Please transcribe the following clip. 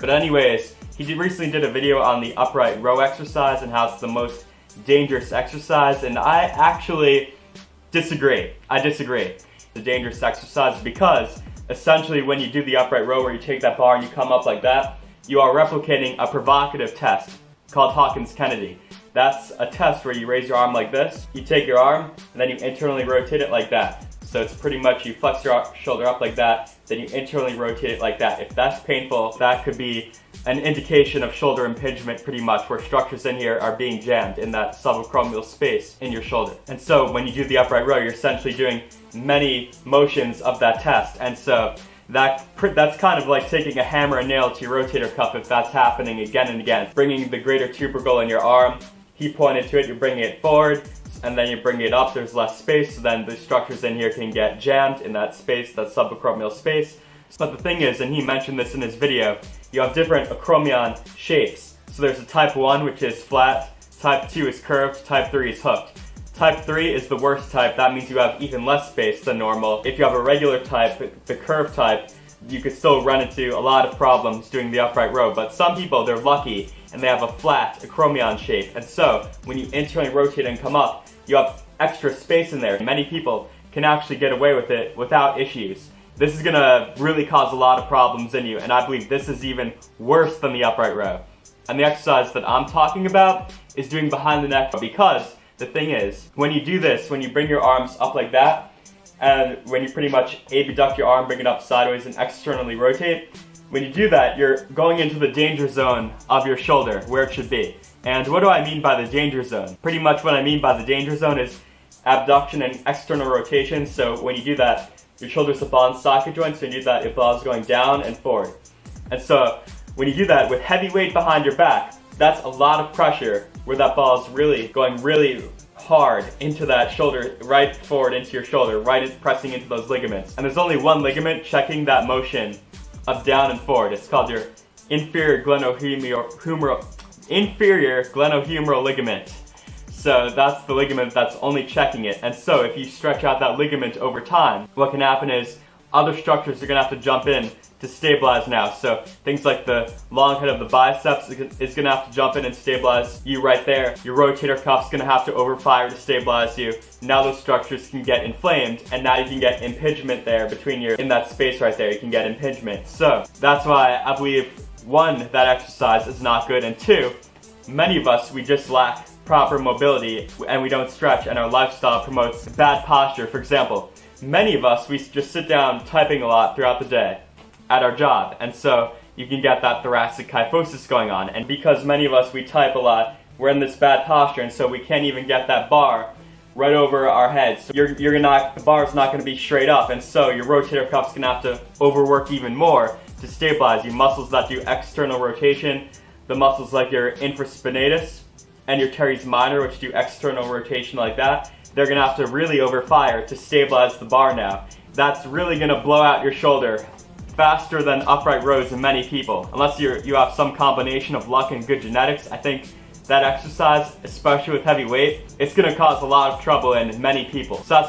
But anyways, he recently did a video on the upright row exercise and how it's the most dangerous exercise, and I actually disagree. I disagree. The dangerous exercise because essentially when you do the upright row where you take that bar and you come up like that, you are replicating a provocative test called Hawkins-Kennedy. That's a test where you raise your arm like this, you take your arm, and then you internally rotate it like that. So it's pretty much you flex your shoulder up like that, then you internally rotate it like that. If that's painful, that could be an indication of shoulder impingement pretty much, where structures in here are being jammed in that subacromial space in your shoulder. And so when you do the upright row, you're essentially doing many motions of that test. And so that's kind of like taking a hammer and nail to your rotator cuff if that's happening again and again. Bringing the greater tubercle in your arm, he pointed to it, you're bringing it forward, and then you bring it up, there's less space, so then the structures in here can get jammed in that space, that subacromial space. But the thing is, and he mentioned this in his video, you have different acromion shapes. So there's a type 1, which is flat, type 2 is curved, type 3 is hooked. Type 3 is the worst type. That means you have even less space than normal. If you have a regular type, the curved type, you could still run into a lot of problems doing the upright row. But some people, they're lucky and they have a flat acromion shape. And so when you internally rotate and come up, you have extra space in there. Many people can actually get away with it without issues. This is gonna really cause a lot of problems in you, and I believe this is even worse than the upright row. And the exercise that I'm talking about is doing behind the neck, because the thing is, when you do this, when you bring your arms up like that, and when you pretty much abduct your arm, bring it up sideways and externally rotate, when you do that, you're going into the danger zone of your shoulder, where it should be. And what do I mean by the danger zone? Pretty much what I mean by the danger zone is abduction and external rotation. So when you do that, your shoulder's the ball and socket joint, so you do that, your ball is going down and forward. And so when you do that with heavy weight behind your back, that's a lot of pressure where that ball is really going really hard into that shoulder, right forward into your shoulder, pressing into those ligaments. And there's only one ligament checking that motion of down and forward. It's called your inferior glenohumeral ligament. So that's the ligament that's only checking it. And so if you stretch out that ligament over time, what can happen is other structures are going to have to jump in to stabilize now. So things like the long head of the biceps is going to have to jump in and stabilize you right there. Your rotator cuff's going to have to overfire to stabilize you. Now those structures can get inflamed, and now you can get impingement there between in that space right there. You can get impingement. So that's why I believe, one, that exercise is not good, and two, many of us, we just lack proper mobility and we don't stretch, and our lifestyle promotes bad posture. For example, many of us, we just sit down typing a lot throughout the day at our job, and so you can get that thoracic kyphosis going on. And because many of us, we type a lot, we're in this bad posture, and so we can't even get that bar right over our heads. So the bar's not going to be straight up, and so your rotator cuff's going to have to overwork even more to stabilize you. Muscles that do external rotation, the muscles like your infraspinatus and your teres minor, which do external rotation like that, they're going to have to really overfire to stabilize the bar now. That's really going to blow out your shoulder faster than upright rows in many people. Unless you have some combination of luck and good genetics, I think that exercise, especially with heavy weight, it's going to cause a lot of trouble in many people. So that's